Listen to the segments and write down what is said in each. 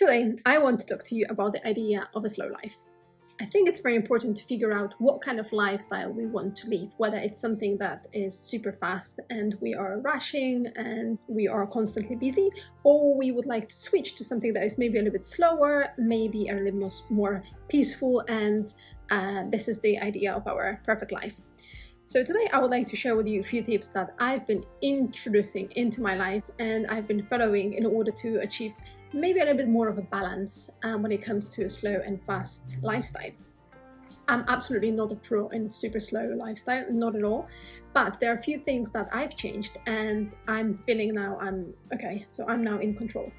Today, I want to talk to you about the idea of a slow life. I think it's very important to figure out what kind of lifestyle we want to live, whether it's something that is super fast and we are rushing and we are constantly busy, or we would like to switch to something that is maybe a little bit slower, maybe a little more peaceful, and this is the idea of our perfect life. So today I would like to share with you a few tips that I've been introducing into my life and I've been following in order to achieve maybe a little bit more of a balance when it comes to a slow and fast lifestyle. I'm absolutely not a pro in super slow lifestyle, not at all, but there are a few things that I've changed and I'm feeling now I'm now in control.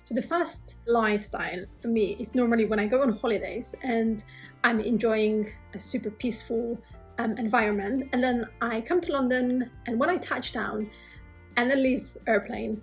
So the fast lifestyle for me is normally when I go on holidays and I'm enjoying a super peaceful environment, and then I come to London, and when I touch down and then leave airplane,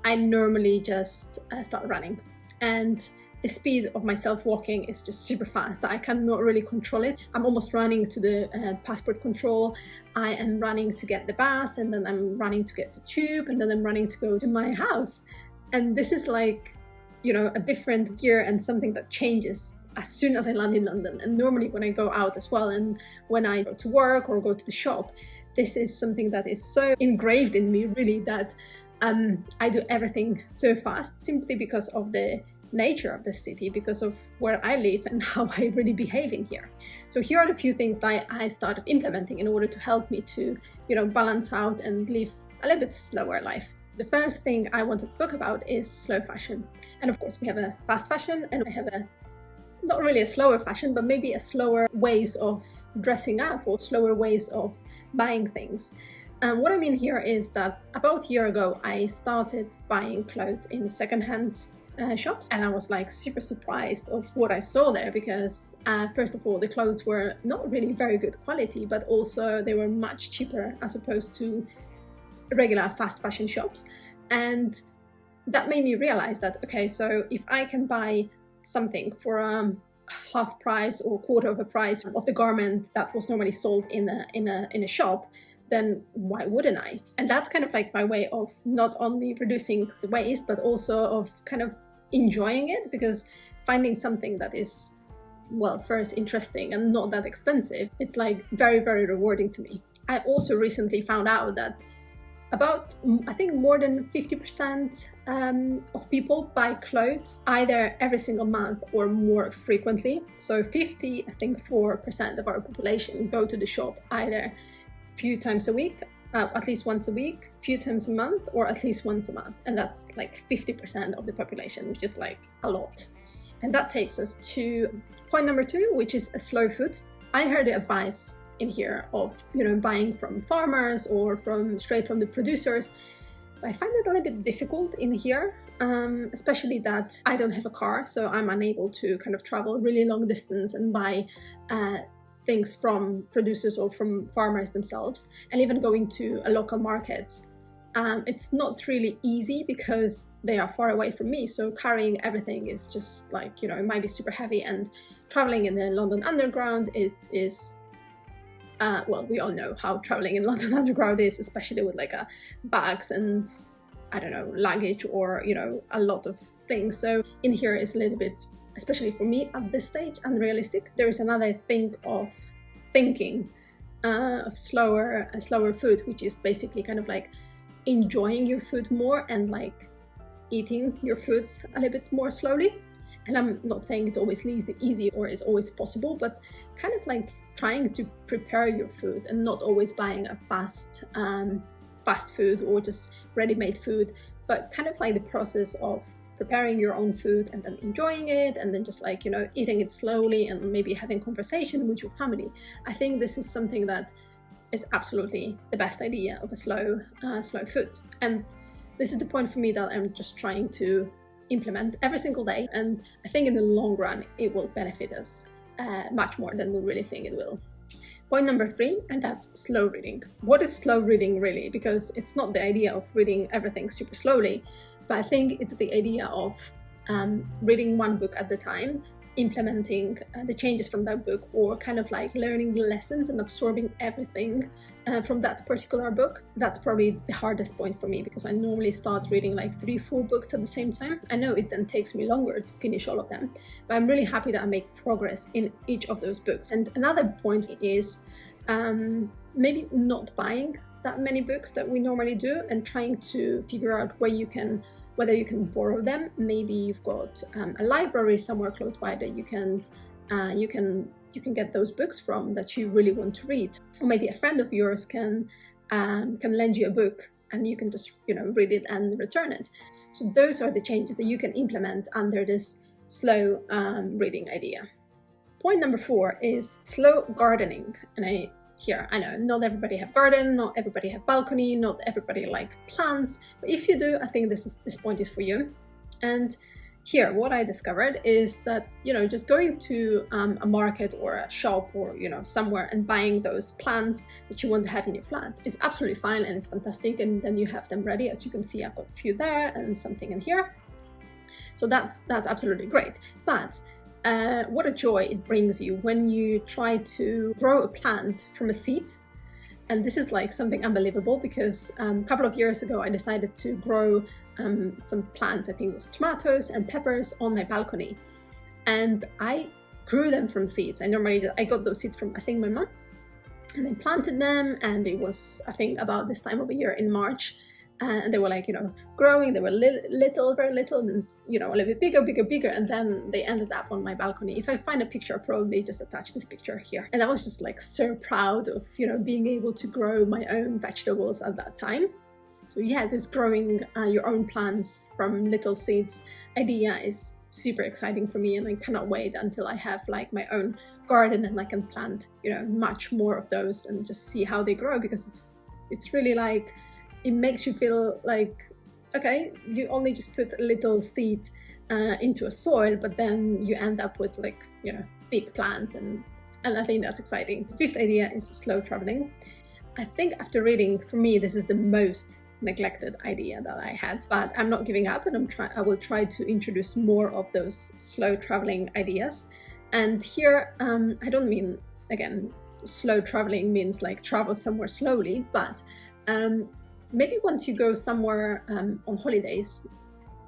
I normally just start running, and the speed of myself walking is just super fast. I cannot really control it. I'm almost running to the passport control. I am running to get the bus, and then I'm running to get the tube, and then I'm running to go to my house. And this is like, a different gear and something that changes as soon as I land in London. And normally when I go out as well, and when I go to work or go to the shop, this is something that is so engraved in me really that I do everything so fast simply because of the nature of the city, because of where I live and how I really behave in here. So here are the few things that I started implementing in order to help me to, balance out and live a little bit slower life. The first thing I wanted to talk about is slow fashion. And of course we have a fast fashion and we have not really a slower fashion, but maybe a slower ways of dressing up or slower ways of buying things. And what I mean here is that about a year ago, I started buying clothes in secondhand shops, and I was like super surprised of what I saw there because first of all, the clothes were not really very good quality, but also they were much cheaper as opposed to regular fast fashion shops. And that made me realize that, okay, so if I can buy something for half price or quarter of the price of the garment that was normally sold in a shop, then why wouldn't I? And that's kind of like my way of not only reducing the waste, but also of kind of enjoying it, because finding something that is, well, first interesting and not that expensive, it's like very, very rewarding to me. I also recently found out that about, I think more than 50% of people buy clothes either every single month or more frequently. So 4% of our population go to the shop either few times a week, at least once a week, few times a month, or at least once a month. And that's like 50% of the population, which is like a lot. And that takes us to point number 2, which is a slow food. I heard the advice in here of, buying from farmers or straight from the producers. I find it a little bit difficult in here, especially that I don't have a car, so I'm unable to kind of travel really long distance and buy things from producers or from farmers themselves. And even going to a local markets, it's not really easy because they are far away from me. So carrying everything is just like, it might be super heavy, and traveling in the London Underground is well, we all know how traveling in London Underground is, especially with like bags and, luggage or, a lot of things. So in here is a little bit, especially for me at this stage, unrealistic. There is another thing of thinking of slower food, which is basically kind of like enjoying your food more and like eating your foods a little bit more slowly. And I'm not saying it's always easy or it's always possible, but kind of like trying to prepare your food and not always buying a fast food or just ready-made food, but kind of like the process of preparing your own food and then enjoying it, and then just like, eating it slowly and maybe having conversation with your family. I think this is something that is absolutely the best idea of a slow food. And this is the point for me that I'm just trying to implement every single day, and I think in the long run it will benefit us much more than we really think it will. Point number 3, and that's slow reading. What is slow reading really? Because it's not the idea of reading everything super slowly, but I think it's the idea of reading one book at a time implementing the changes from that book, or kind of like learning the lessons and absorbing everything from that particular book. That's probably the hardest point for me, because I normally start reading like 3-4 books at the same time. I know it then takes me longer to finish all of them, but I'm really happy that I make progress in each of those books. And another point is maybe not buying that many books that we normally do, and trying to figure out whether you can borrow them. Maybe you've got a library somewhere close by that you can get those books from that you really want to read, or maybe a friend of yours can lend you a book and you can just read it and return it. So those are the changes that you can implement under this slow reading idea. Point number 4 is slow gardening. And I know not everybody have garden, not everybody have balcony, not everybody like plants, but if you do, I think this point is for you. And here, what I discovered is that just going to a market or a shop or somewhere and buying those plants that you want to have in your flat is absolutely fine, and it's fantastic, and then you have them ready. As you can see, I've got a few there and something in here, so that's absolutely great. But what a joy it brings you when you try to grow a plant from a seed. And this is like something unbelievable, because a couple of years ago I decided to grow some plants, I think it was tomatoes and peppers, on my balcony, and I grew them from seeds. I got those seeds from, I think, my mom, and I planted them, and it was, I think, about this time of the year in March. And they were like, growing. They were little, very little, and a little bit bigger, and then they ended up on my balcony. If I find a picture, I'll probably just attach this picture here. And I was just like so proud of being able to grow my own vegetables at that time. So yeah, this growing your own plants from little seeds idea is super exciting for me, and I cannot wait until I have like my own garden and I can plant much more of those and just see how they grow, because it's really like, it makes you feel like, okay, you only just put a little seed into a soil, but then you end up with like big plants, and I think that's exciting. The 5th idea is slow traveling. I think after reading, for me, this is the most neglected idea that I had, but I'm not giving up, and I will try to introduce more of those slow traveling ideas. And here, I don't mean, again, slow traveling means like travel somewhere slowly, but maybe once you go somewhere on holidays,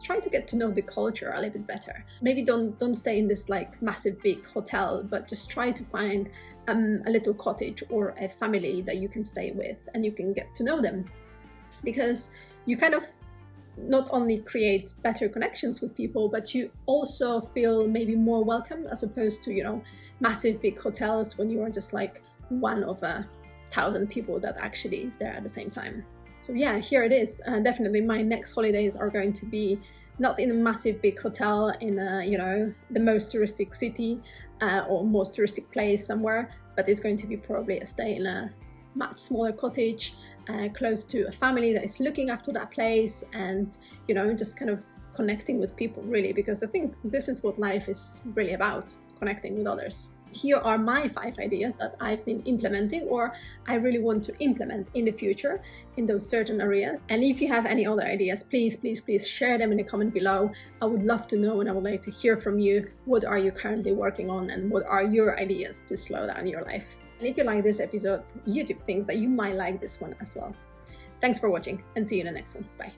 try to get to know the culture a little bit better. Maybe don't stay in this like massive big hotel, but just try to find a little cottage or a family that you can stay with, and you can get to know them, because you kind of not only create better connections with people, but you also feel maybe more welcome, as opposed to massive big hotels when you are just like one of 1,000 people that actually is there at the same time. So yeah, here it is. Definitely my next holidays are going to be not in a massive big hotel in the most touristic city or most touristic place somewhere, but it's going to be probably a stay in a much smaller cottage close to a family that is looking after that place, and just kind of connecting with people, really, because I think this is what life is really about, connecting with others. Here are my 5 ideas that I've been implementing, or I really want to implement in the future in those certain areas. And if you have any other ideas, please share them in the comment below. I would love to know, and I would like to hear from you. What are you currently working on, and what are your ideas to slow down your life? And if you like this episode, YouTube thinks that you might like this one as well. Thanks for watching, and see you in the next one. Bye.